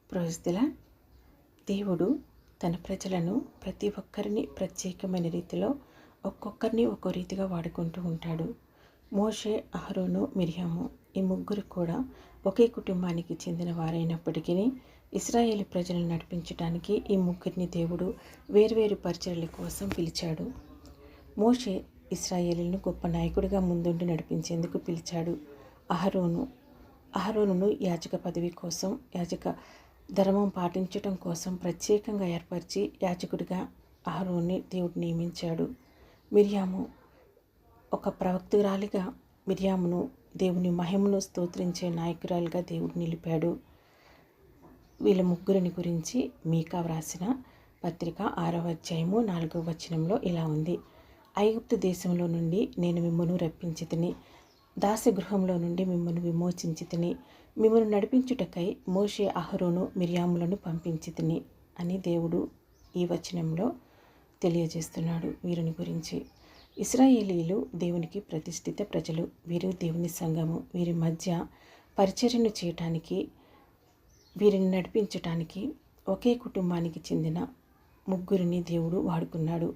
ప్రైజ్‌లా దేవుడు తన ప్రజలను ప్రతి ఒక్కరిని ప్రత్యేకమైన రీతిలో ఒక్కొక్కరిని ఒక్కో రీతిగా వాడుకుంటూ ఉంటాడు. మోషే, అహరోను, మిర్యాము ఈ ముగ్గురు కూడా ఒకే కుటుంబానికి చెందిన వారైనప్పటికీ ఇశ్రాయేలు ప్రజలను నడిపించడానికి ఈ ముగ్గురిని దేవుడు వేర్వేరు పరిచర్యల కోసం పిలిచాడు. మోషే ఇశ్రాయేలును గొప్ప నాయకుడిగా ముందుండి నడిపించేందుకు పిలిచాడు. అహరోనును యాజక పదవి కోసం, యాజక ధర్మం పాటించటం కోసం ప్రత్యేకంగా ఏర్పరిచి యాజకుడిగా అహరోన్ని దేవుడు నియమించాడు. మిర్యాము ఒక ప్రవక్తురాలిగా మిర్యామును దేవుని మహిమను స్తోత్రించే నాయకురాలిగా దేవుడు నిలిపాడు. వీళ్ళ ముగ్గురిని గురించి మీకా వ్రాసిన పత్రిక 6వ అధ్యాయము 4వ వచనంలో ఇలా ఉంది. ఐగుప్తు దేశంలో నుండి నేను మిమ్మను రప్పించితిని, దాసగృహంలో నుండి మిమ్మను విమోచించితిని, మిమ్మను నడిపించుటకై మోషే, అహరోను, మిర్యాములను పంపించితిని అని దేవుడు ఈ వచనంలో తెలియజేస్తున్నాడు. వీరిని గురించి ఇశ్రాయేలీలు దేవునికి ప్రతిష్ఠిత ప్రజలు. వీరు దేవుని సంఘము. వీరి మధ్య పరిచర్యను చేయటానికి, వీరిని నడిపించటానికి ఒకే కుటుంబానికి చెందిన ముగ్గురిని దేవుడు వాడుకున్నాడు.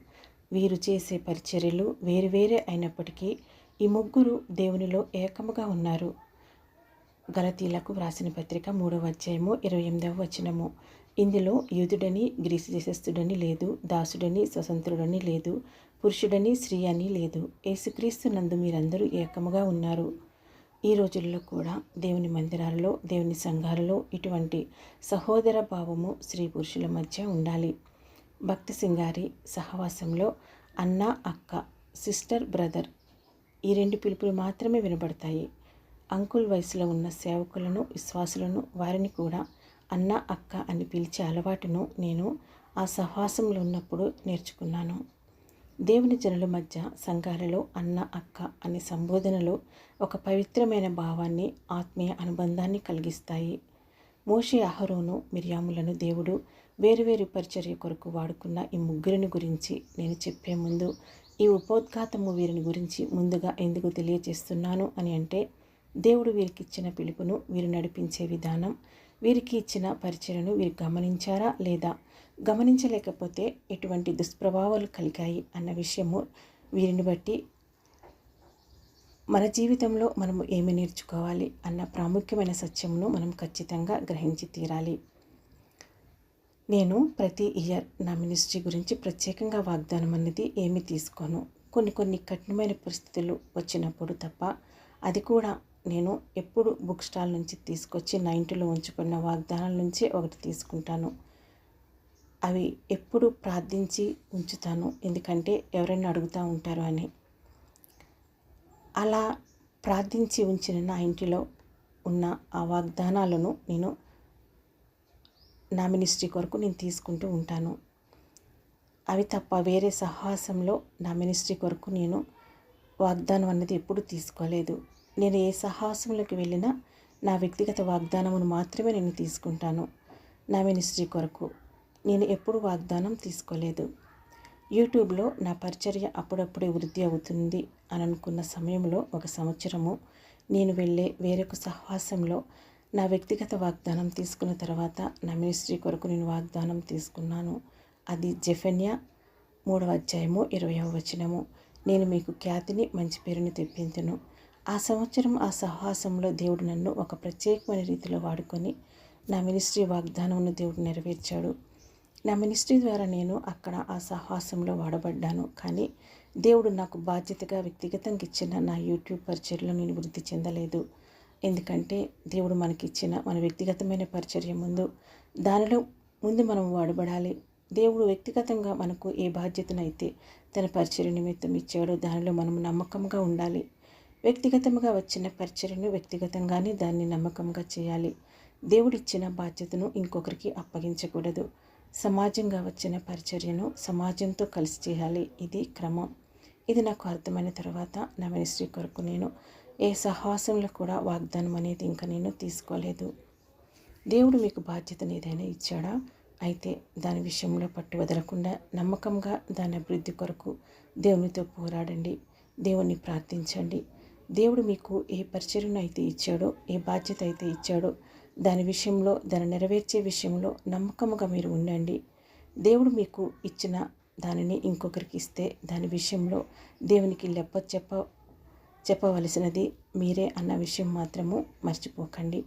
వీరు చేసే పరిచర్యలు వేరువేరే అయినప్పటికీ ఈ ముగ్గురు దేవునిలో ఏకముగా ఉన్నారు. గలతీలకు వ్రాసిన పత్రిక 3వ అధ్యాయము 28వ వచనము. ఇందులో యూదుడని గ్రీసు దేశస్థుడని లేదు, దాసుడని స్వతంత్రుడని లేదు, పురుషుడని స్త్రీ అని లేదు, యేసుక్రీస్తు నందు మీరందరూ ఏకముగా ఉన్నారు. ఈ రోజుల్లో కూడా దేవుని మందిరాలలో, దేవుని సంఘాలలో ఇటువంటి సహోదర భావము స్త్రీ పురుషుల మధ్య ఉండాలి. భక్తి సింగారి సహవాసంలో అన్న, అక్క, సిస్టర్, బ్రదర్ ఈ 2 పిలుపులు మాత్రమే వినబడతాయి. అంకుల్ వయసులో ఉన్న సేవకులను, విశ్వాసులను వారిని కూడా అన్న, అక్క అని పిలిచే అలవాటును నేను ఆ సహవాసంలో ఉన్నప్పుడు నేర్చుకున్నాను. దేవుని జనుల మధ్య సంఘాలలో అన్న, అక్క అనే సంబోధనలు ఒక పవిత్రమైన భావాన్ని, ఆత్మీయ అనుబంధాన్ని కలిగిస్తాయి. మోషే, అహరోను, మిర్యాములను దేవుడు వేరువేరు పరిచర్య కొరకు వాడుకున్న ఈ ముగ్గురిని గురించి నేను చెప్పే ముందు ఈ ఉపోద్ఘాతము వీరిని గురించి ముందుగా ఎందుకు తెలియజేస్తున్నాను అని అంటే, దేవుడు వీరికి ఇచ్చిన పిలుపును, వీరు నడిపించే విధానం, వీరికి ఇచ్చిన పరిచర్యను వీరు గమనించారా లేదా, గమనించలేకపోతే ఎటువంటి దుష్ప్రభావాలు కలిగాయి అన్న విషయము వీరిని బట్టి మన జీవితంలో మనము ఏమి నేర్చుకోవాలి అన్న ప్రాముఖ్యమైన సత్యమును మనం ఖచ్చితంగా గ్రహించి తీరాలి. నేను ప్రతి ఇయర్ నా మినిస్ట్రీ గురించి ప్రత్యేకంగా వాగ్దానం అనేది ఏమీ తీసుకోను. కొన్ని కఠినమైన పరిస్థితులు వచ్చినప్పుడు తప్ప, అది కూడా నేను ఎప్పుడు బుక్ స్టాల్ నుంచి తీసుకొచ్చి 90లో ఉంచుకున్న వాగ్దానాల నుంచి ఒకటి తీసుకుంటాను. అవి ఎప్పుడు ప్రార్థించి ఉంచుతాను, ఎందుకంటే ఎవరైనా అడుగుతూ ఉంటారు అని. అలా ప్రార్థించి ఉంచిన నా ఇంటిలో ఉన్న ఆ వాగ్దానాలను నేను నా మినిస్ట్రీ కొరకు నేను తీసుకుంటూ ఉంటాను. అవి తప్ప వేరే సహవాసంలో నా మినిస్ట్రీ కొరకు నేను వాగ్దానం అన్నది ఎప్పుడు తీసుకోలేదు. నేను ఏ సహవాసంలోకి వెళ్ళినా నా వ్యక్తిగత వాగ్దానమును మాత్రమే నేను తీసుకుంటాను. నా మినిస్ట్రీ కొరకు నేను ఎప్పుడు వాగ్దానం తీసుకోలేదు. యూట్యూబ్లో నా పరిచర్య అప్పుడప్పుడే వృద్ధి అవుతుంది అని అనుకున్న సమయంలో 1 సంవత్సరము నేను వెళ్ళే వేరొక సహవాసంలో నా వ్యక్తిగత వాగ్దానం తీసుకున్న తర్వాత నా మినిస్ట్రీ కొరకు నేను వాగ్దానం తీసుకున్నాను. అది జెఫన్యా 3వ అధ్యాయము 20వ వచనము. నేను మీకు ఖ్యాతిని, మంచి పేరుని తెప్పించును. ఆ సంవత్సరం ఆ సహవాసంలో దేవుడు నన్ను ఒక ప్రత్యేకమైన రీతిలో వాడుకొని నా మినిస్ట్రీ వాగ్దానమును దేవుడు నెరవేర్చాడు. నా మినిస్ట్రీ ద్వారా నేను అక్కడ ఆ సహవాసంలో వాడబడ్డాను. కానీ దేవుడు నాకు బాధ్యతగా వ్యక్తిగతంగా ఇచ్చిన నా యూట్యూబ్ పరిచర్యలో నేను వృద్ధి చెందలేదు. ఎందుకంటే దేవుడు మనకిచ్చిన మన వ్యక్తిగతమైన పరిచర్య దానిలో ముందు మనం వాడబడాలి. దేవుడు వ్యక్తిగతంగా మనకు ఏ బాధ్యతనైతే తన పరిచర్య నిమిత్తం ఇచ్చాడో దానిలో మనం నమ్మకంగా ఉండాలి. వ్యక్తిగతంగా వచ్చిన పరిచర్యను వ్యక్తిగతంగానే దాన్ని నమ్మకంగా చేయాలి. దేవుడిచ్చిన బాధ్యతను ఇంకొకరికి అప్పగించకూడదు. సమాజంగా వచ్చిన పరిచర్యను సమాజంతో కలిసి చేయాలి. ఇది క్రమం. ఇది నాకు అర్థమైన తర్వాత నా మినిస్ట్రీ కొరకు నేను ఏ సహవాసంలో కూడా వాగ్దానం అనేది ఇంకా నేను తీసుకోలేదు. దేవుడు మీకు బాధ్యతను ఏదైనా ఇచ్చాడా, అయితే దాని విషయంలో పట్టు వదలకుండా నమ్మకంగా దాని అభివృద్ధి కొరకు దేవునితో పోరాడండి. దేవుణ్ణి ప్రార్థించండి. దేవుడు మీకు ఏ పరిచర్యను అయితే ఇచ్చాడో, ఏ బాధ్యత అయితే ఇచ్చాడో దాని విషయంలో, దాన్ని నెరవేర్చే విషయంలో నమ్మకముగా మీరు ఉండండి. దేవుడు మీకు ఇచ్చిన దానిని ఇంకొకరికి ఇస్తే దాని విషయంలో దేవునికి చెప్పవలసినది మీరే అన్న విషయం మాత్రము మర్చిపోకండి.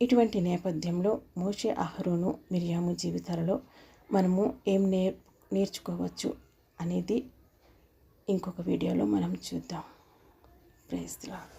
ఇటువంటి నేపథ్యంలో మోషే, అహరోను, మిరియాము జీవితాలలో మనము ఏం నేర్చుకోవచ్చు అనేది ఇంకొక వీడియోలో మనం చూద్దాం. Praise the lord.